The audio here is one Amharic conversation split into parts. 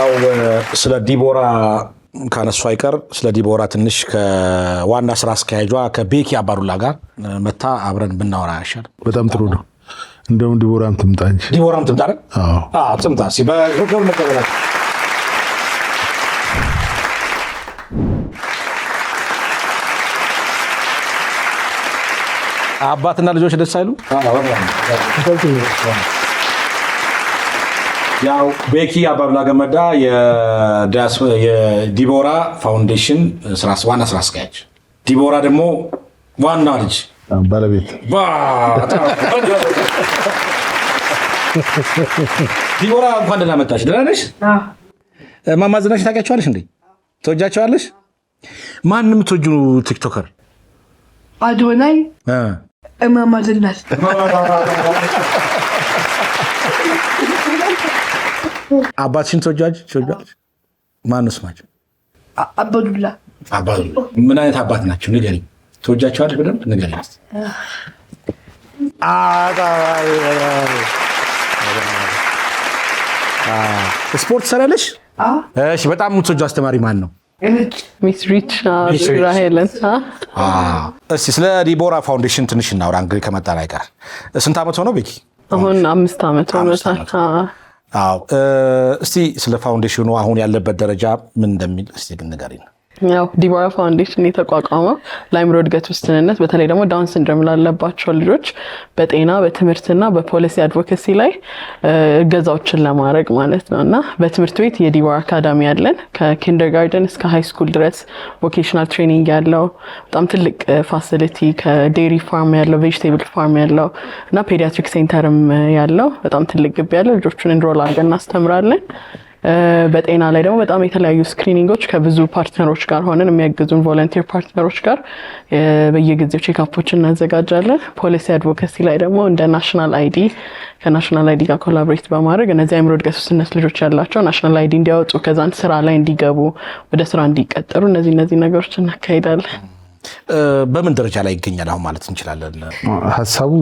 ያው ስለ ዲቦራ ካነሱ አይቀር ስለ ዲቦራ ትንሽ ከዋና ስራ አስኪያጇ ከቤኪ አባዱላ ጋር መታ አብረን ብናወራ ያሻል። በጣም ጥሩ ነው። እንደውም ዲቦራም ትምጣ እንጂ ዲቦራም ትምጣ አይደል? አዎ ትምጣ። በግብር መቀበላችሁ አባትና ልጆች ደስ አይሉ? ያው ቤኪ አባዱላ ገመዳ የዲቦራ ፋውንዴሽን ዋና ስራ አስኪያጅ፣ ዲቦራ ደግሞ ዋና ልጅ ባለቤት። ዲቦራ እንኳን ደህና መጣሽ። ደህና ነሽ? እማማ ዝናሽ ታውቂያቸዋለሽ እንዴ? ትወጃቸዋለሽ? ማንም ትወጁ ቲክቶከር አዶናይ እማማ ዝናሽ አባትሽን ትወጃለሽ? ማነው ስማቸው? አባዱላ። ምን አይነት አባት ናቸው? ንገሪኝ። ትወጃቸዋለሽ? በደንብ ንገሪኝ። ስፖርት ትሰሪያለሽ? እሺ። በጣም የምትወጂው አስተማሪ ማን ነው? ሚስ ሪች ራሄልን። እስቲ ስለ ዲቦራ ፋውንዴሽን ትንሽ እናውራ። እንግዲህ ከመጣ ላይ ጋር ስንት ዓመት ሆነው ቤኪ? አሁን 5 ዓመት ሆኖታል። አዎ። እስቲ ስለ ፋውንዴሽኑ አሁን ያለበት ደረጃ ምን እንደሚል እስቲ ንገሪኝ። ያው ዲቦራ ፋውንዴሽን የተቋቋመው ለአእምሮ እድገት ውስንነት በተለይ ደግሞ ዳውን ሲንድሮም ላለባቸው ልጆች በጤና በትምህርትና በፖሊሲ አድቮኬሲ ላይ እገዛዎችን ለማድረግ ማለት ነው። እና በትምህርት ቤት የዲቦራ አካዳሚ ያለን ከኪንደርጋርተን እስከ ሃይ ስኩል ድረስ ቮኬሽናል ትሬኒንግ ያለው በጣም ትልቅ ፋሲሊቲ ከዴሪ ፋርም ያለው ቬጂቴብል ፋርም ያለው እና ፔዲያትሪክ ሴንተርም ያለው በጣም ትልቅ ግቢ ያለው ልጆቹን ኢንሮል አድርገን እናስተምራለን። በጤና ላይ ደግሞ በጣም የተለያዩ ስክሪኒንጎች ከብዙ ፓርትነሮች ጋር ሆነን የሚያግዙን ቮለንቲር ፓርትነሮች ጋር በየጊዜው ቼክአፖችን እናዘጋጃለን። ፖሊሲ አድቮኬሲ ላይ ደግሞ እንደ ናሽናል አይዲ ከናሽናል አይዲ ጋር ኮላቦሬት በማድረግ እነዚህ አእምሮ እድገት ውስንነት ልጆች ያላቸው ናሽናል አይዲ እንዲያወጡ ከዛን ስራ ላይ እንዲገቡ ወደ ስራ እንዲቀጠሩ እነዚህ ነገሮች እናካሂዳለን። በምን ደረጃ ላይ ይገኛል አሁን ማለት እንችላለን? ሀሳቡ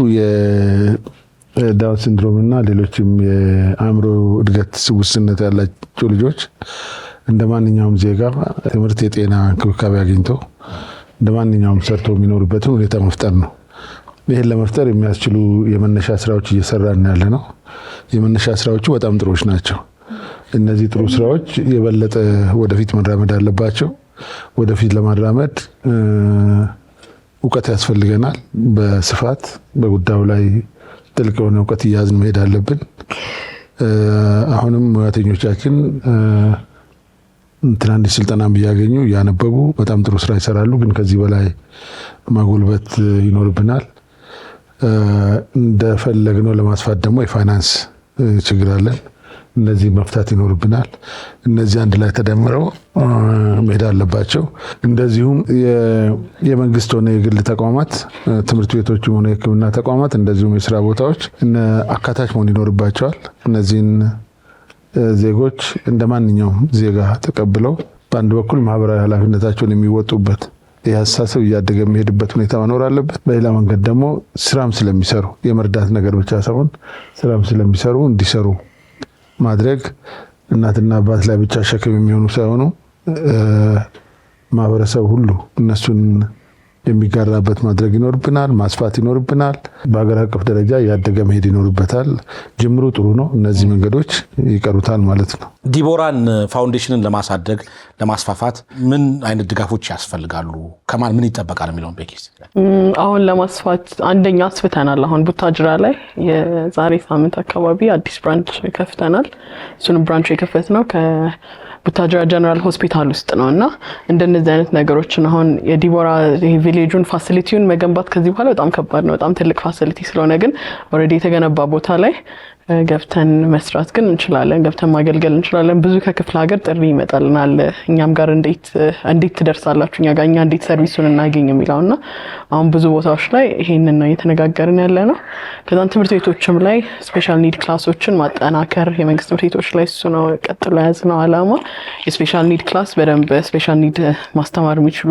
ዳውን ሲንድሮም እና ሌሎችም የአእምሮ እድገት ውስንነት ያላቸው ልጆች እንደ ማንኛውም ዜጋ ትምህርት፣ የጤና እንክብካቤ አግኝቶ እንደ ማንኛውም ሰርቶ የሚኖርበትን ሁኔታ መፍጠር ነው። ይህን ለመፍጠር የሚያስችሉ የመነሻ ስራዎች እየሰራን ያለ ነው። የመነሻ ስራዎቹ በጣም ጥሩዎች ናቸው። እነዚህ ጥሩ ስራዎች የበለጠ ወደፊት መራመድ አለባቸው። ወደፊት ለማራመድ እውቀት ያስፈልገናል። በስፋት በጉዳዩ ላይ ጥልቅ የሆነ እውቀት እያዝን መሄድ አለብን። አሁንም ሙያተኞቻችን ትናንሽ ስልጠናም እያገኙ እያነበቡ በጣም ጥሩ ስራ ይሰራሉ። ግን ከዚህ በላይ ማጎልበት ይኖርብናል። እንደፈለግነው ለማስፋት ደግሞ የፋይናንስ ችግር አለን። እነዚህ መፍታት ይኖርብናል። እነዚህ አንድ ላይ ተደምረው መሄድ አለባቸው። እንደዚሁም የመንግስት ሆነ የግል ተቋማት፣ ትምህርት ቤቶች ሆነ የሕክምና ተቋማት፣ እንደዚሁም የስራ ቦታዎች አካታች መሆን ይኖርባቸዋል። እነዚህን ዜጎች እንደ ማንኛውም ዜጋ ተቀብለው በአንድ በኩል ማህበራዊ ኃላፊነታቸውን የሚወጡበት የአስተሳሰብ እያደገ የሚሄድበት ሁኔታ መኖር አለበት። በሌላ መንገድ ደግሞ ስራም ስለሚሰሩ የመርዳት ነገር ብቻ ሳይሆን ስራም ስለሚሰሩ እንዲሰሩ ማድረግ፣ እናትና አባት ላይ ብቻ ሸክም የሚሆኑ ሳይሆኑ ማህበረሰብ ሁሉ እነሱን የሚጋራበት ማድረግ ይኖርብናል። ማስፋት ይኖርብናል። በሀገር አቀፍ ደረጃ ያደገ መሄድ ይኖርበታል። ጅምሩ ጥሩ ነው። እነዚህ መንገዶች ይቀሩታል ማለት ነው። ዲቦራን ፋውንዴሽንን ለማሳደግ ለማስፋፋት ምን አይነት ድጋፎች ያስፈልጋሉ? ከማን ምን ይጠበቃል የሚለውን ቤኪስ አሁን ለማስፋት አንደኛ አስፍተናል። አሁን ቡታጅራ ላይ የዛሬ ሳምንት አካባቢ አዲስ ብራንች ከፍተናል። እሱንም ብራንች የከፈትነው ቡታጅራ ጀነራል ሆስፒታል ውስጥ ነው እና እንደነዚህ አይነት ነገሮችን አሁን የዲቦራ ቪሌጁን ፋሲሊቲውን መገንባት ከዚህ በኋላ በጣም ከባድ ነው። በጣም ትልቅ ፋሲሊቲ ስለሆነ ግን ኦልሬዲ የተገነባ ቦታ ላይ ገብተን መስራት ግን እንችላለን። ገብተን ማገልገል እንችላለን። ብዙ ከክፍለ ሀገር ጥሪ ይመጣልናል። እኛም ጋር እንዴት ትደርሳላችሁ እኛ ጋር እኛ እንዴት ሰርቪሱን እናገኝ የሚለውና አሁን ብዙ ቦታዎች ላይ ይሄንን ነው እየተነጋገርን ያለ ነው። ከዛን ትምህርት ቤቶችም ላይ ስፔሻል ኒድ ክላሶችን ማጠናከር የመንግስት ትምህርት ቤቶች ላይ እሱ ነው ቀጥሎ ያዝነው ዓላማ። የስፔሻል ኒድ ክላስ በደንብ ስፔሻል ኒድ ማስተማር የሚችሉ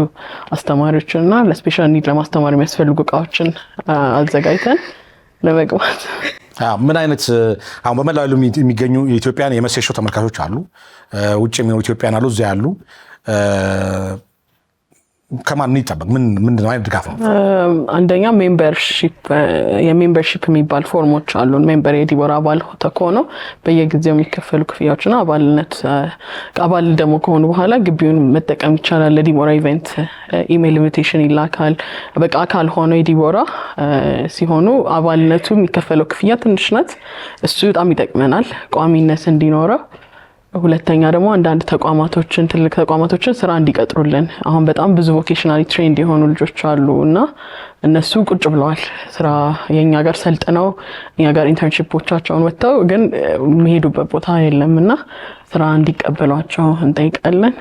አስተማሪዎችንና ለስፔሻል ኒድ ለማስተማር የሚያስፈልጉ እቃዎችን አዘጋጅተን ለመግባት ምን አይነት አሁን በመላው ዓለም የሚገኙ የኢትዮጵያን የመሴሾ ተመልካቾች አሉ፣ ውጭ የሚኖሩ ኢትዮጵያን አሉ፣ እዚያ ያሉ ከማን ይጠበቅ ምን አይነት ድጋፍ ነው? አንደኛ የሜምበርሺፕ የሚባል ፎርሞች አሉ። ሜምበር የዲቦራ አባል ተኮኖ በየጊዜው የሚከፈሉ ክፍያዎችና አባል ደግሞ ከሆኑ በኋላ ግቢውን መጠቀም ይቻላል። ለዲቦራ ኢቨንት ኢሜል ኢንቪቴሽን ይላካል። በቃ አካል ሆነው የዲቦራ ሲሆኑ አባልነቱ የሚከፈለው ክፍያ ትንሽ ናት። እሱ በጣም ይጠቅመናል ቋሚነት እንዲኖረው። ሁለተኛ ደግሞ አንዳንድ ትልቅ ተቋማቶችን ስራ እንዲቀጥሩልን። አሁን በጣም ብዙ ቮኬሽናሊ ትሬንድ የሆኑ ልጆች አሉ እና እነሱ ቁጭ ብለዋል ስራ የኛ ጋር ሰልጥነው እኛ ጋር ኢንተርንሺፖቻቸውን ወጥተው ግን የሚሄዱበት ቦታ የለም እና ስራ እንዲቀበሏቸው እንጠይቃለን።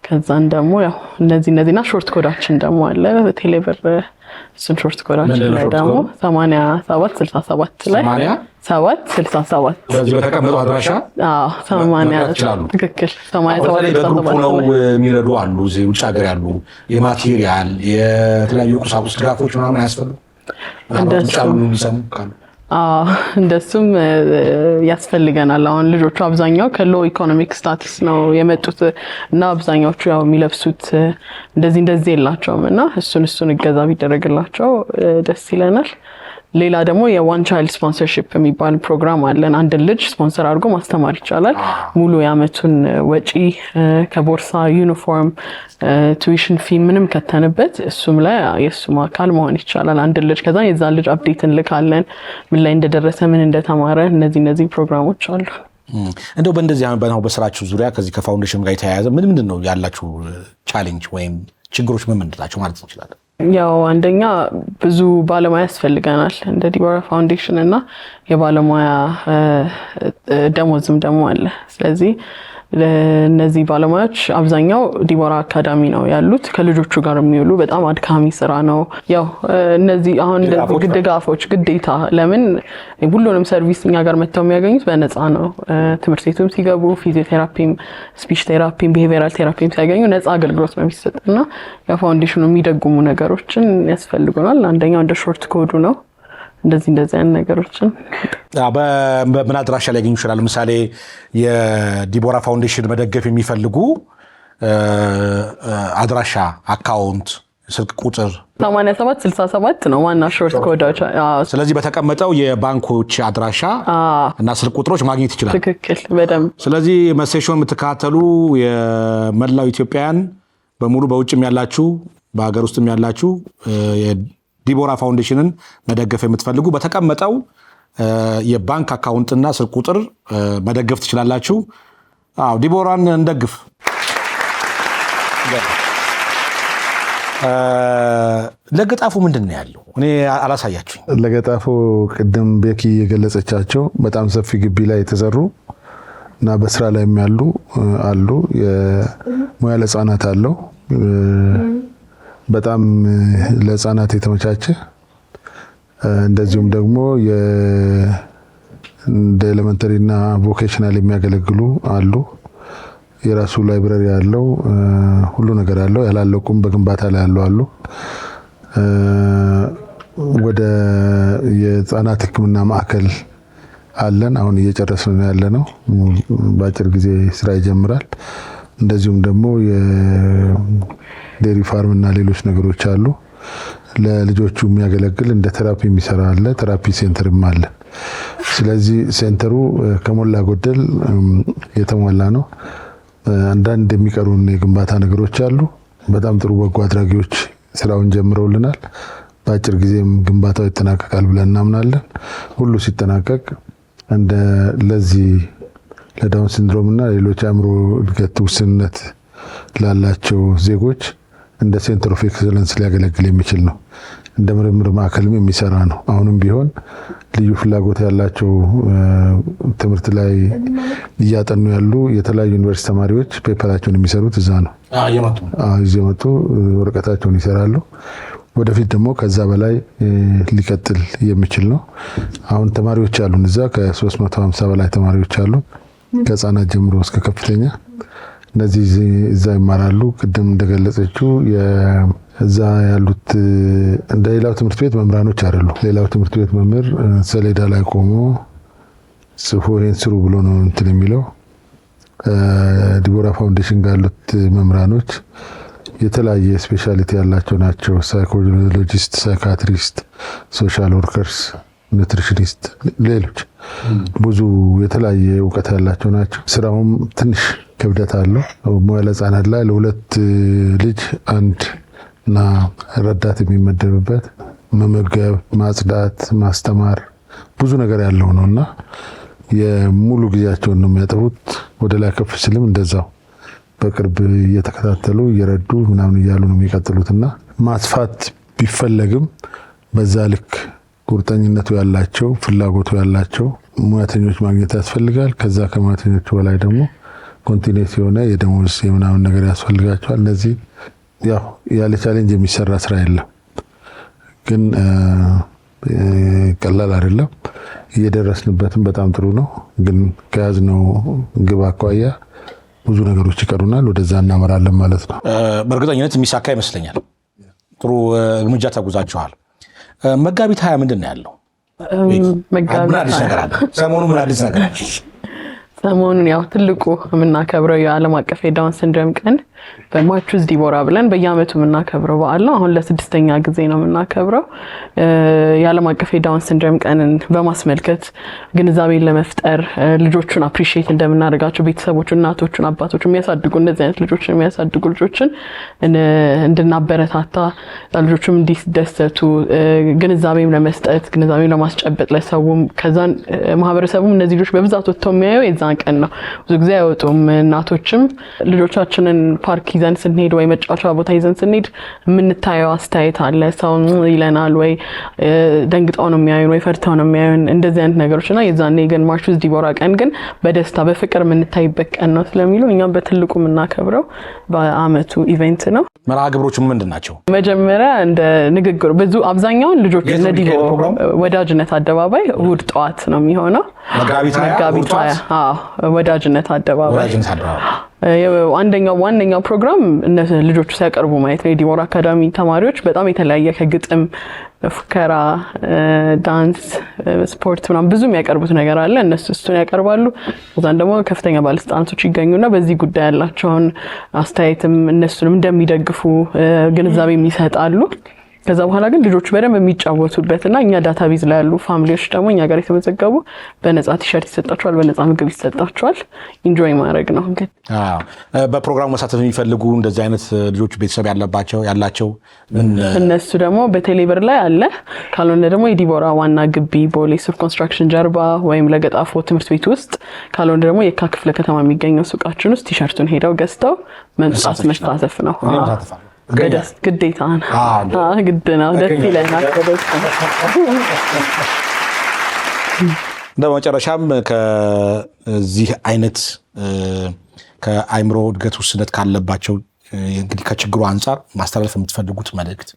ከዛን ደግሞ ያው እነዚህና ሾርት ኮዳችን ደግሞ አለ ቴሌብር እሱን ሾርት ኮዳችን ላይ ደግሞ 8767 ላይ 767 ስለዚህ በተቀመጠው አድራሻ 80 ትክክል 8767 ነው የሚረዱ አሉ። እዚህ ውጭ ሀገር ያሉ የማቴሪያል የተለያዩ ቁሳቁስ ድጋፎች ምናምን ያስፈልጉ እንደሱም ያስፈልገናል። አሁን ልጆቹ አብዛኛው ከሎ ኢኮኖሚክ ስታተስ ነው የመጡት እና አብዛኛዎቹ ያው የሚለብሱት እንደዚህ የላቸውም እና እሱን እገዛ ቢደረግላቸው ደስ ይለናል። ሌላ ደግሞ የዋን ቻይልድ ስፖንሰርሺፕ የሚባል ፕሮግራም አለን። አንድ ልጅ ስፖንሰር አድርጎ ማስተማር ይቻላል። ሙሉ የአመቱን ወጪ ከቦርሳ፣ ዩኒፎርም፣ ቱዊሽን ፊ ምንም ከተንበት እሱም ላይ የእሱም አካል መሆን ይቻላል። አንድ ልጅ ከዛ የዛን ልጅ አፕዴት እንልካለን፣ ምን ላይ እንደደረሰ ምን እንደተማረ። እነዚህ ፕሮግራሞች አሉ። እንደው በእንደዚህ አሁን በስራችሁ ዙሪያ ከዚህ ከፋውንዴሽን ጋር የተያያዘ ምንድን ነው ያላችሁ ቻሌንጅ ወይም ችግሮች ምን ናቸው ማለት እንችላለን? ያው አንደኛ ብዙ ባለሙያ ያስፈልገናል እንደ ዲቦራ ፋውንዴሽን እና የባለሙያ ደሞዝም ደግሞ አለ። ስለዚህ እነዚህ ባለሙያዎች አብዛኛው ዲቦራ አካዳሚ ነው ያሉት። ከልጆቹ ጋር የሚውሉ በጣም አድካሚ ስራ ነው። ያው እነዚህ አሁን እንደዚህ ድጋፎች ግዴታ ለምን ሁሉንም ሰርቪስ እኛ ጋር መጥተው የሚያገኙት በነፃ ነው። ትምህርት ቤቱም ሲገቡ ፊዚዮቴራፒም፣ ስፒች ቴራፒም፣ ቢሄቪየራል ቴራፒም ሲያገኙ ነፃ አገልግሎት ነው የሚሰጥና የፋውንዴሽኑ የሚደጉሙ ነገሮችን ያስፈልጉናል። አንደኛው እንደ ሾርት ኮዱ ነው። እንደዚህ አይነት ነገሮችን በምን አድራሻ ላይ ያገኙ ይችላል? ለምሳሌ የዲቦራ ፋውንዴሽን መደገፍ የሚፈልጉ አድራሻ፣ አካውንት፣ ስልክ ቁጥር 8767 ነው ዋና ሾርት ኮዳቸው። ስለዚህ በተቀመጠው የባንኮች አድራሻ እና ስልክ ቁጥሮች ማግኘት ይችላል። ትክክል፣ በደንብ። ስለዚህ መሴሾን የምትከታተሉ የመላው ኢትዮጵያውያን በሙሉ በውጭም ያላችሁ በሀገር ውስጥም ያላችሁ ዲቦራ ፋውንዴሽንን መደገፍ የምትፈልጉ በተቀመጠው የባንክ አካውንትና ስልክ ቁጥር መደገፍ ትችላላችሁ። ዲቦራን እንደግፍ። ለገጣፉ ምንድን ነው ያለው? እኔ አላሳያችሁኝ። ለገጣፉ ቅድም ቤኪ የገለጸቻቸው በጣም ሰፊ ግቢ ላይ የተሰሩ እና በስራ ላይ ያሉ አሉ። የሙያ ለህፃናት አለው በጣም ለህፃናት የተመቻቸ እንደዚሁም ደግሞ እንደ ኤሌመንተሪ እና ቮኬሽናል የሚያገለግሉ አሉ። የራሱ ላይብረሪ ያለው ሁሉ ነገር አለው። ያላለቁም በግንባታ ላይ ያለው አሉ። ወደ የህፃናት ሕክምና ማዕከል አለን። አሁን እየጨረስን ያለ ነው። በአጭር ጊዜ ስራ ይጀምራል። እንደዚሁም ደግሞ ዴሪ ፋርም እና ሌሎች ነገሮች አሉ። ለልጆቹ የሚያገለግል እንደ ቴራፒ የሚሰራ አለ። ቴራፒ ሴንተርም አለ። ስለዚህ ሴንተሩ ከሞላ ጎደል የተሟላ ነው። አንዳንድ የሚቀሩን የግንባታ ነገሮች አሉ። በጣም ጥሩ በጎ አድራጊዎች ስራውን ጀምረውልናል። በአጭር ጊዜም ግንባታው ይጠናቀቃል ብለን እናምናለን። ሁሉ ሲጠናቀቅ ለዚህ ለዳውን ሲንድሮም እና ሌሎች አእምሮ እድገት ውስንነት ላላቸው ዜጎች እንደ ሴንተር ኦፍ ኤክሰለንስ ሊያገለግል የሚችል ነው። እንደ ምርምር ማዕከልም የሚሰራ ነው። አሁንም ቢሆን ልዩ ፍላጎት ያላቸው ትምህርት ላይ እያጠኑ ያሉ የተለያዩ ዩኒቨርሲቲ ተማሪዎች ፔፐራቸውን የሚሰሩት እዛ ነው። እየመጡ ወረቀታቸውን ይሰራሉ። ወደፊት ደግሞ ከዛ በላይ ሊቀጥል የሚችል ነው። አሁን ተማሪዎች አሉን እዛ ከ350 በላይ ተማሪዎች አሉ ከህፃናት ጀምሮ እስከ ከፍተኛ። እነዚህ እዛ ይማራሉ። ቅድም እንደገለጸችው እዛ ያሉት እንደ ሌላው ትምህርት ቤት መምህራኖች አይደሉ። ሌላው ትምህርት ቤት መምህር ሰሌዳ ላይ ቆሞ ጽፎ ይሄን ስሩ ብሎ ነው እንትን የሚለው። ዲቦራ ፋውንዴሽን ጋር ያሉት መምህራኖች የተለያየ ስፔሻሊቲ ያላቸው ናቸው። ሳይኮሎጂስት፣ ሳይካትሪስት፣ ሶሻል ወርከርስ፣ ኑትሪሽኒስት፣ ሌሎች ብዙ የተለያየ እውቀት ያላቸው ናቸው። ስራውም ትንሽ ክብደት አለው። መዋዕለ ሕጻናት ላይ ለሁለት ልጅ አንድ እና ረዳት የሚመደብበት መመገብ፣ ማጽዳት፣ ማስተማር ብዙ ነገር ያለው ነውና የሙሉ ጊዜያቸውን ነው የሚያጠፉት። ወደ ላይ ከፍ ሲልም እንደዛው በቅርብ እየተከታተሉ እየረዱ ምናምን እያሉ ነው የሚቀጥሉትና ማስፋት ቢፈለግም በዛ ልክ ቁርጠኝነቱ ያላቸው ፍላጎቱ ያላቸው ሙያተኞች ማግኘት ያስፈልጋል። ከዛ ከሙያተኞቹ በላይ ደግሞ ኮንቲኒዩስ የሆነ የደሞዝ የምናምን ነገር ያስፈልጋቸዋል። እነዚህ ያው ያለ ቻሌንጅ የሚሰራ ስራ የለም፣ ግን ቀላል አይደለም። እየደረስንበትም በጣም ጥሩ ነው፣ ግን ከያዝነው ግብ አኳያ ብዙ ነገሮች ይቀሩናል። ወደዛ እናመራለን ማለት ነው። በእርግጠኝነት የሚሳካ ይመስለኛል። ጥሩ እርምጃ ተጉዛችኋል። መጋቢት 20 ምንድን ነው ያለው? ሰሞኑን ምን አዲስ ነገር አለ? ሰሞኑን ያው ትልቁ የምናከብረው የዓለም አቀፍ የዳውን ሲንድሮም ቀን በማቹዝ ዲቦራ ብለን በየአመቱ የምናከብረው በዓል ነው። አሁን ለ6ኛ ጊዜ ነው የምናከብረው። የዓለም አቀፍ የዳውን ሲንድሮም ቀንን በማስመልከት ግንዛቤን ለመፍጠር ልጆቹን አፕሪሺየት እንደምናደርጋቸው ቤተሰቦቹ፣ እናቶቹን፣ አባቶቹ የሚያሳድጉ እንደዚህ አይነት ልጆችን የሚያሳድጉ ልጆችን እንድናበረታታ ልጆቹም እንዲደሰቱ ግንዛቤም ለመስጠት ግንዛቤም ለማስጨበጥ ለሰውም ከዛን ማህበረሰቡም እነዚህ ልጆች በብዛት ወጥተው የሚያዩ የዛን ቀን ነው። ብዙ ጊዜ አይወጡም። እናቶችም ልጆቻችንን ፓርክ ይዘን ስንሄድ ወይ መጫወቻ ቦታ ይዘን ስንሄድ የምንታየው አስተያየት አለ። ሰው ይለናል ወይ ደንግጠው ነው የሚያዩን ወይ ፈርተው ነው የሚያዩን እንደዚህ አይነት ነገሮችና የዛኔ ግን ማቹዝ ዲቦራ ቀን ግን በደስታ በፍቅር የምንታይበት ቀን ነው ስለሚሉ እኛም በትልቁ የምናከብረው በአመቱ ኢቨንት ነው። መርሃ ግብሮቹ ምንድን ናቸው? መጀመሪያ እንደ ንግግሩ ብዙ አብዛኛውን ልጆች ለዲቦ ወዳጅነት አደባባይ እሑድ ጠዋት ነው የሚሆነው። መጋቢት 20 ወዳጅነት አደባባይ ዋነኛው ፕሮግራም እነዚህ ልጆቹ ሲያቀርቡ ማየት ነው። የዲቦራ አካዳሚ ተማሪዎች በጣም የተለያየ ከግጥም፣ ፉከራ፣ ዳንስ፣ ስፖርት ምናምን ብዙ የሚያቀርቡት ነገር አለ። እነሱ እሱን ያቀርባሉ። ከዛን ደግሞ ከፍተኛ ባለስልጣናቶች ይገኙና በዚህ ጉዳይ ያላቸውን አስተያየትም እነሱንም እንደሚደግፉ ግንዛቤ ይሰጣሉ። ከዛ በኋላ ግን ልጆቹ በደንብ የሚጫወቱበትና እኛ ዳታቤዝ ላይ ያሉ ፋሚሊዎች ደግሞ እኛ ጋር የተመዘገቡ በነፃ ቲሸርት ይሰጣቸዋል፣ በነፃ ምግብ ይሰጣቸዋል። ኢንጆይ ማድረግ ነው እንግዲህ። በፕሮግራሙ መሳተፍ የሚፈልጉ እንደዚህ አይነት ልጆች ቤተሰብ ያላቸው እነሱ ደግሞ በቴሌብር ላይ አለ። ካልሆነ ደግሞ የዲቦራ ዋና ግቢ ቦሌ ሱር ኮንስትራክሽን ጀርባ ወይም ለገጣፎ ትምህርት ቤት ውስጥ ካልሆነ ደግሞ የካ ክፍለ ከተማ የሚገኘው ሱቃችን ውስጥ ቲሸርቱን ሄደው ገዝተው መምጣት መሳተፍ ነው። ግዴታ ነው። ግድ ነው። ደስ ይለናል። በመጨረሻም ከዚህ አይነት ከአእምሮ እድገት ውስንነት ካለባቸው እንግዲህ ከችግሩ አንጻር ማስተላለፍ የምትፈልጉት መልእክት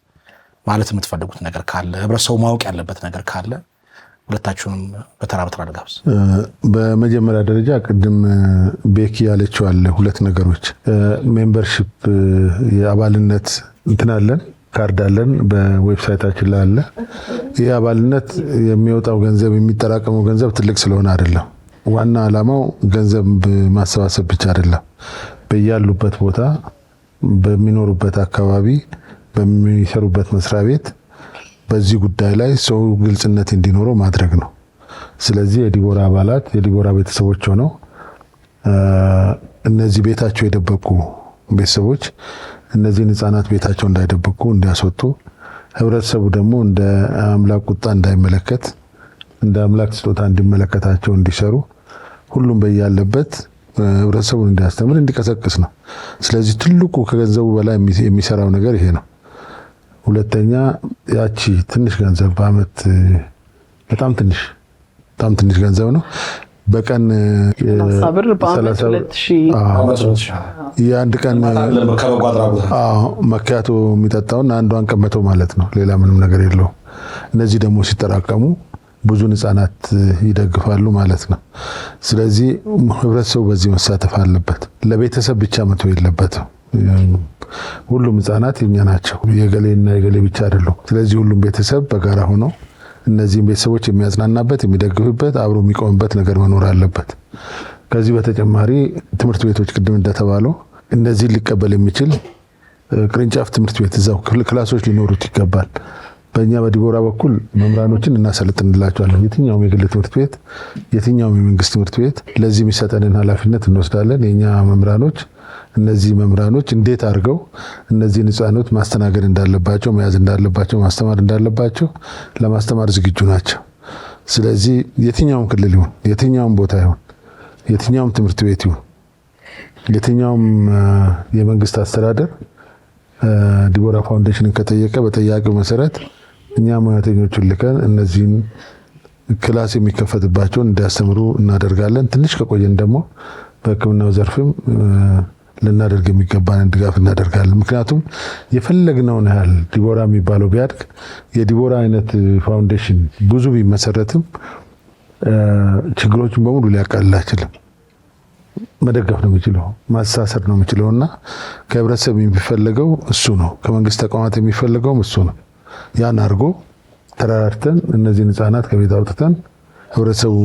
ማለት የምትፈልጉት ነገር ካለ ህብረተሰቡ ማወቅ ያለበት ነገር ካለ ሁለታችሁንም በተራ ልጋብዝ። በመጀመሪያ ደረጃ ቅድም ቤኪ ያለችው አለ ሁለት ነገሮች። ሜምበርሺፕ የአባልነት እንትናለን ካርድ አለን በዌብሳይታችን ላይ አለ። ይህ አባልነት የሚወጣው ገንዘብ የሚጠራቀመው ገንዘብ ትልቅ ስለሆነ አይደለም። ዋና ዓላማው ገንዘብ ማሰባሰብ ብቻ አይደለም። በያሉበት ቦታ በሚኖሩበት አካባቢ በሚሰሩበት መስሪያ ቤት በዚህ ጉዳይ ላይ ሰው ግልጽነት እንዲኖረው ማድረግ ነው። ስለዚህ የዲቦራ አባላት የዲቦራ ቤተሰቦች ሆነው እነዚህ ቤታቸው የደበቁ ቤተሰቦች እነዚህን ህፃናት ቤታቸው እንዳይደብቁ እንዲያስወጡ፣ ህብረተሰቡ ደግሞ እንደ አምላክ ቁጣ እንዳይመለከት እንደ አምላክ ስጦታ እንዲመለከታቸው እንዲሰሩ ሁሉም በያለበት ህብረተሰቡን እንዲያስተምር እንዲቀሰቅስ ነው። ስለዚህ ትልቁ ከገንዘቡ በላይ የሚሰራው ነገር ይሄ ነው። ሁለተኛ ያቺ ትንሽ ገንዘብ በአመት በጣም ትንሽ ገንዘብ ነው። በቀን 30,000 የአንድ ቀን መኪያቶ የሚጠጣውን አንዷን ቀን መተው ማለት ነው። ሌላ ምንም ነገር የለውም። እነዚህ ደግሞ ሲጠራቀሙ ብዙ ህጻናት ይደግፋሉ ማለት ነው። ስለዚህ ህብረተሰቡ በዚህ መሳተፍ አለበት። ለቤተሰብ ብቻ መተው የለበትም። ሁሉም ህጻናት የኛ ናቸው፣ የገሌና የገሌ ብቻ አይደሉም። ስለዚህ ሁሉም ቤተሰብ በጋራ ሆኖ እነዚህን ቤተሰቦች የሚያጽናናበት የሚደግፍበት አብሮ የሚቆምበት ነገር መኖር አለበት። ከዚህ በተጨማሪ ትምህርት ቤቶች ቅድም እንደተባለው እነዚህን ሊቀበል የሚችል ቅርንጫፍ ትምህርት ቤት እዛው ክላሶች ሊኖሩት ይገባል። በእኛ በዲቦራ በኩል መምህራኖችን እናሰለጥንላቸዋለን። የትኛውም የግል ትምህርት ቤት የትኛውም የመንግስት ትምህርት ቤት ለዚህ የሚሰጠንን ኃላፊነት እንወስዳለን። የኛ መምህራኖች እነዚህ መምህራኖች እንዴት አድርገው እነዚህን ህጻናት ማስተናገድ እንዳለባቸው፣ መያዝ እንዳለባቸው፣ ማስተማር እንዳለባቸው ለማስተማር ዝግጁ ናቸው። ስለዚህ የትኛውም ክልል ይሁን የትኛውም ቦታ ይሁን የትኛውም ትምህርት ቤት ይሁን የትኛውም የመንግስት አስተዳደር ዲቦራ ፋውንዴሽንን ከጠየቀ በጠያቂው መሰረት እኛ ሙያተኞቹን ልከን እነዚህን ክላስ የሚከፈትባቸውን እንዲያስተምሩ እናደርጋለን። ትንሽ ከቆየን ደግሞ በሕክምናው ዘርፍም ልናደርግ የሚገባንን ድጋፍ እናደርጋለን። ምክንያቱም የፈለግነውን ያህል ዲቦራ የሚባለው ቢያድግ የዲቦራ አይነት ፋውንዴሽን ብዙ ቢመሰረትም ችግሮችን በሙሉ ሊያቃልል አይችልም። መደገፍ ነው የሚችለው፣ ማሳሰር ነው የሚችለውና ከህብረተሰብ የሚፈለገው እሱ ነው። ከመንግስት ተቋማት የሚፈለገውም እሱ ነው። ያን አድርጎ ተራራርተን እነዚህን ህጻናት ከቤት አውጥተን ህብረተሰቡ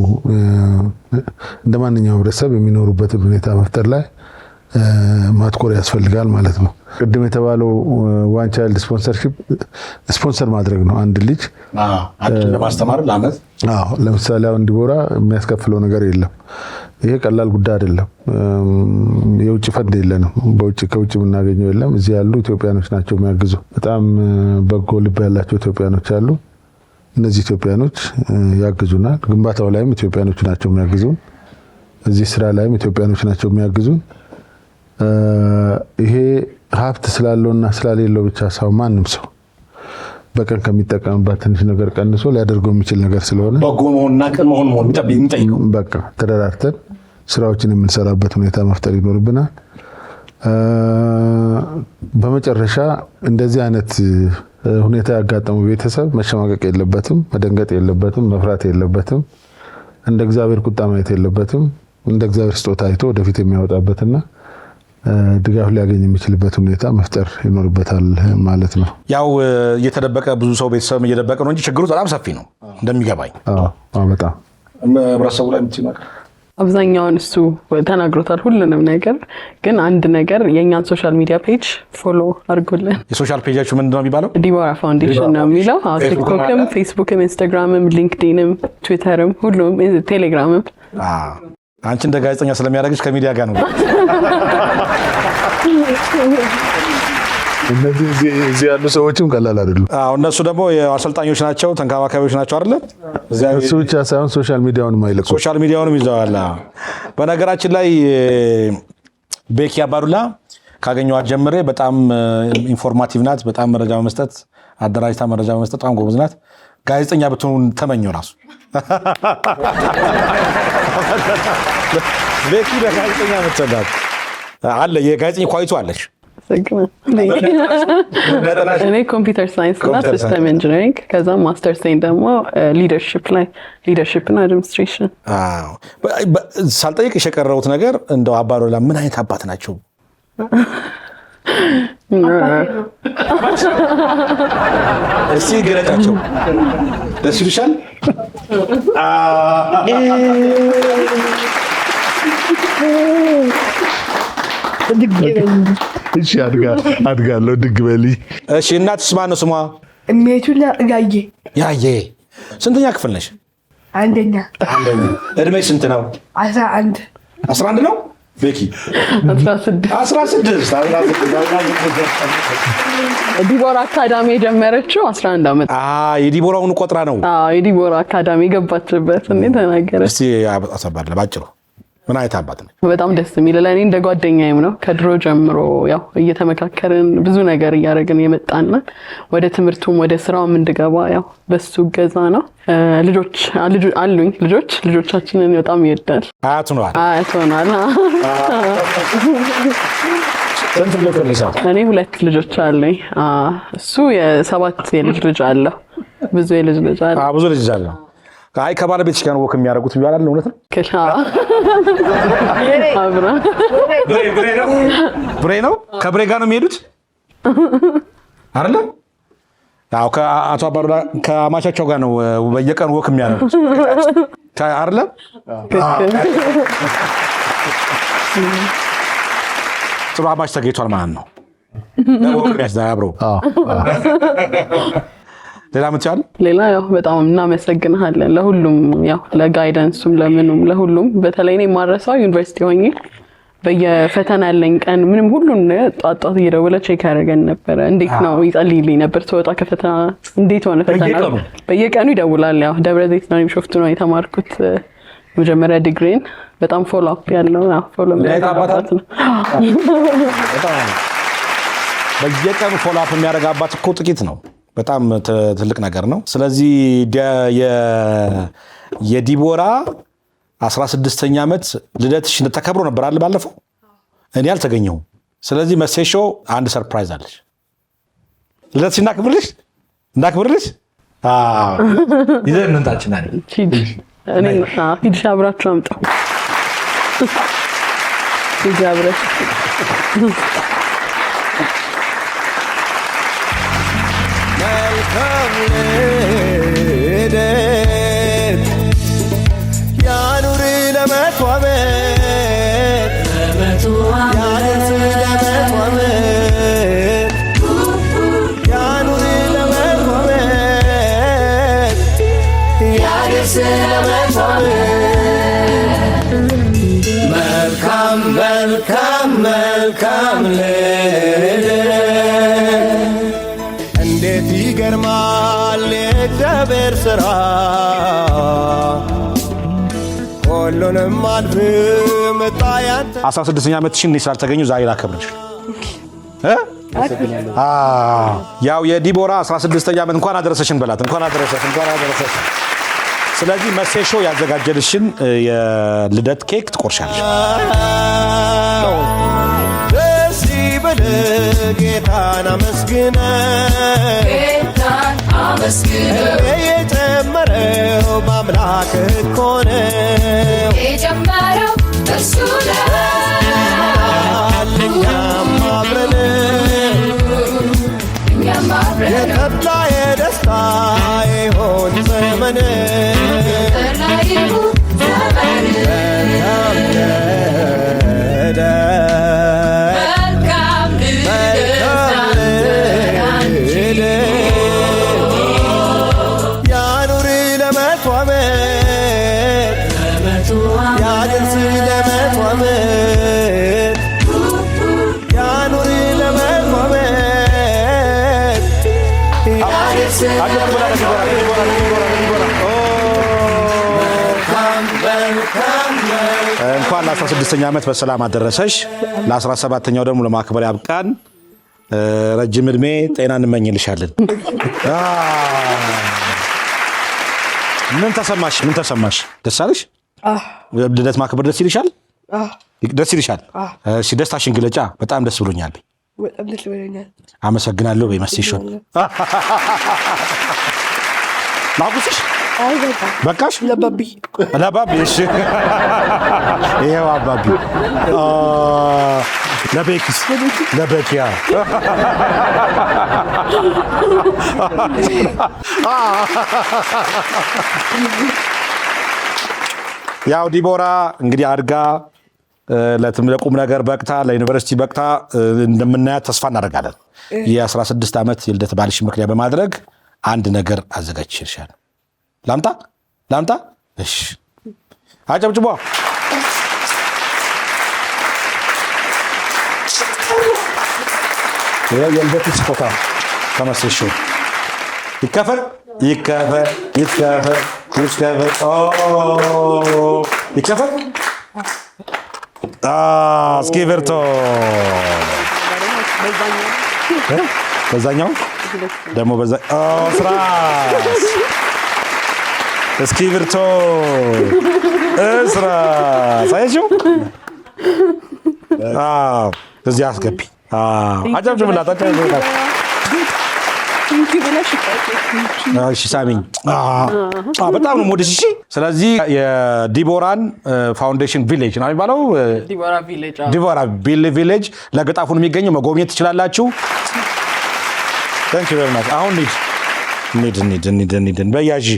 እንደ ማንኛውም ህብረተሰብ የሚኖሩበትን ሁኔታ መፍጠር ላይ ማትኮር ያስፈልጋል ማለት ነው። ቅድም የተባለው ዋን ቻይልድ ስፖንሰርሺፕ ስፖንሰር ማድረግ ነው። አንድ ልጅ ለማስተማር ለአመት ለምሳሌ አሁን ዲቦራ የሚያስከፍለው ነገር የለም። ይሄ ቀላል ጉዳይ አይደለም። የውጭ ፈንድ የለንም። ከውጭ የምናገኘው የለም። እዚህ ያሉ ኢትዮጵያኖች ናቸው የሚያግዙ። በጣም በጎ ልብ ያላቸው ኢትዮጵያኖች አሉ። እነዚህ ኢትዮጵያኖች ያግዙናል። ግንባታው ላይም ኢትዮጵያኖች ናቸው የሚያግዙን። እዚህ ስራ ላይም ኢትዮጵያኖች ናቸው የሚያግዙን። ይሄ ሀብት ስላለውና ስላሌለው ብቻ ሳይሆን ማንም ሰው በቀን ከሚጠቀምባት ትንሽ ነገር ቀንሶ ሊያደርገው የሚችል ነገር ስለሆነ በጎ መሆንና ቅን መሆን የሚጠይቀው በቃ ተደራርተን ስራዎችን የምንሰራበት ሁኔታ መፍጠር ይኖርብናል። በመጨረሻ እንደዚህ አይነት ሁኔታ ያጋጠመው ቤተሰብ መሸማቀቅ የለበትም፣ መደንገጥ የለበትም፣ መፍራት የለበትም። እንደ እግዚአብሔር ቁጣ ማየት የለበትም። እንደ እግዚአብሔር ስጦታ አይቶ ወደፊት የሚያወጣበትና ድጋፍ ሊያገኝ የሚችልበት ሁኔታ መፍጠር ይኖርበታል ማለት ነው። ያው እየተደበቀ ብዙ ሰው ቤተሰብ እየደበቀ ነው እንጂ ችግሩ በጣም ሰፊ ነው እንደሚገባኝ። በጣም ህብረተሰቡ ላይ የምትይው አብዛኛውን እሱ ተናግሮታል ሁሉንም ነገር። ግን አንድ ነገር የእኛን ሶሻል ሚዲያ ፔጅ ፎሎ አድርጉልን። የሶሻል ፔጃችሁ ምንድን ነው የሚባለው? ዲቦራ ፋውንዴሽን ነው የሚለው። ቲክቶክም፣ ፌስቡክም፣ ኢንስታግራምም፣ ሊንክዲንም፣ ትዊተርም፣ ሁሉም ቴሌግራምም። አንቺ እንደ ጋዜጠኛ ስለሚያደርግሽ ከሚዲያ ጋር ነው። እነዚህ እዚህ ያሉ ሰዎችም ቀላል አይደሉም። እነሱ ደግሞ አሰልጣኞች ናቸው፣ ተንከባካቢዎች ናቸው አይደለ? እሱ ብቻ ሳይሆን ሶሻል ሚዲያውንም አይለቁም። ሶሻል ሚዲያውንም ይዘዋል። በነገራችን ላይ ቤኪ አባዱላ ካገኘኋት ጀምሬ በጣም ኢንፎርማቲቭ ናት። በጣም መረጃ በመስጠት አደራጅታ መረጃ በመስጠት በጣም ጎበዝ ናት። ጋዜጠኛ ብትሆን ተመኘው ራሱ ቤኪ ለጋዜጠኛ መሰላት አለ። የጋዜጠኛ ኳሊቲ አለሽ። እኔ ኮምፒውተር ሳይንስ እና ሲስተም ኢንጂነሪንግ ከዛ ማስተር ሴን ደግሞ ሊደርሺፕ እና አድሚኒስትሬሽን። ሳልጠይቅሽ የቀረቡት ነገር እንደው አባዱላ ምን አይነት አባት ናቸው? እስቲ ገለጫቸው ደስ ይልሻል? እሺ አድጋለሁ። ድግ በሊ። እሺ እናትስ ማን ነው ስሟ? እሜቱላ ያየ። ስንተኛ ክፍል ነሽ? አንደኛ። እድሜሽ ስንት ነው? 11 ነው። ቤኪ 16 ዲቦራ አካዳሚ የጀመረችው 11 ዓመት። የዲቦራውን ቆጥራ ነው። የዲቦራ አካዳሚ የገባችበት እኔ ተናገረች። እስቲ አሰባለ ባጭሩ ምን አይነት አባት ነው? በጣም ደስ የሚል ለእኔ እንደ ጓደኛዬም ነው። ከድሮ ጀምሮ ያው እየተመካከርን ብዙ ነገር እያደረግን የመጣና ወደ ትምህርቱም ወደ ስራውም እንድገባ ያው በሱ እገዛ ነው። ልጆች አሉኝ። ልጆቻችንን በጣም ይወዳል። አያት ሆኗል። እኔ 2 ልጆች አለኝ። እሱ የ7 የልጅ ልጅ አለው። ብዙ የልጅ ልጅ አለው። ብዙ ልጅ አለው። አይ ከባለቤትሽ ጋር ነው ወክ የሚያደርጉት ይባላል እውነት ነው አብራ ብሬ ነው ከብሬ ጋር ነው የሚሄዱት አይደል ያው ከአቶ አባዱላ ከአማቻቸው ጋር ነው በየቀኑ ወክ የሚያደርጉት አይደል ጥሩ አማች ተገኝቷል ማለት ነው ወክ ያስዳብሮ ሌላ ምን ትያለህ? ሌላ ያው በጣም እናመሰግናለን ለሁሉም ያው ለጋይዳንሱም ለምኑም ለሁሉም በተለይ እኔ ማረሳው ዩኒቨርሲቲ ሆኜ በየፈተና ያለኝ ቀን ምንም ሁሉን ጧጧት እየደወለ ቼክ ያደርገን ነበር እንዴት ነው ይጸልይልኝ ነበር ተወጣ ከፈተና እንዴት ሆነ ፈተና በየቀኑ ይደውላል ያው ደብረ ዘይት ነው ሾፍቱ ነው የተማርኩት መጀመሪያ ዲግሪን በጣም ፎሎ አፕ ያለው ያው ፎሎ የሚያደርጋባት ነው በየቀኑ ፎሎ አፕ የሚያደርጋባት እኮ ጥቂት ነው በጣም ትልቅ ነገር ነው ስለዚህ የዲቦራ 16ኛ ዓመት ልደትሽ ተከብሮ ነበር አይደል ባለፈው እኔ አልተገኘሁም ስለዚህ መሴሾ አንድ ሰርፕራይዝ አለሽ ልደትሽ እናክብርልሽ ይዘን እንጣችና እኔ ሂድሽ አብራችሁ አምጣው ሂድ አብራችሁ ያኑር ለመቶ ዓመት ያድርስ ለመቶ ዓመት ያኑር ለመቶ ዓመት ያድርስ ለመቶ ዓመት መልካም መልካም መልካም እንዴት ይገርማል የእግዚአብሔር ሥራ ሁሉንም አልፍ መጣ ያንተ 16ኛ ዓመትሽን እኔ ስላልተገኘሁ ዛሬ ላከብርሽ ያው የዲቦራ 16ኛ ዓመት እንኳን አደረሰሽን በላት እንኳን አደረሰሽ ስለዚህ መሴሾ ያዘጋጀልሽን የልደት ኬክ ትቆርሻለሽ ጌታን አመስግነ የጨመረው በአምላክ እኮ ነው የጨመረው እሱ ነው እኛም አብረን የተድላ የደስታ ይሆን ዘመን እንኳን ለ16ኛ ዓመት በሰላም አደረሰሽ ለ17ኛው ደግሞ ለማክበር ያብቃን ረጅም እድሜ ጤና እንመኝልሻለን ምን ተሰማሽ ደስ አለሽ ልደት ማክበር ደስ ይልሻል ደስ ይልሻል እሺ ደስታሽን ግለጫ በጣም ደስ ብሎኛል አመሰግናለሁ በመሴሾን ናቁስሽ በቃሽ ለባቢ እሺ ይሄው አባቢ ለበኪያ ያው ዲቦራ እንግዲህ አድጋ ለቁም ነገር በቅታ ለዩኒቨርሲቲ በቅታ እንደምናያት ተስፋ እናደርጋለን የ16 ዓመት የልደት በዓልሽ ምክንያት በማድረግ አንድ ነገር አዘጋጅቼልሻለሁ ላምጣ እሺ አጨብጭቦ የልደት ስጦታ ተመስሾ ይከፈል እስክሪብቶ በዛኛው ደግሞ ስራስ እስክሪብቶ እስራስ አየሽው እዚህ አስገቢ አጨብጭብላት ቲንክ ብለሽ እሺ ሳሚኝ በጣም ነው ሞደስ እሺ ስለዚህ የዲቦራን ፋውንዴሽን ቪሌጅ ነው የሚባለው ዲቦራ ቪሌጅ ለገጣፉን የሚገኘው መጎብኘት ትችላላችሁ Thank you very much አሁን need በያጂ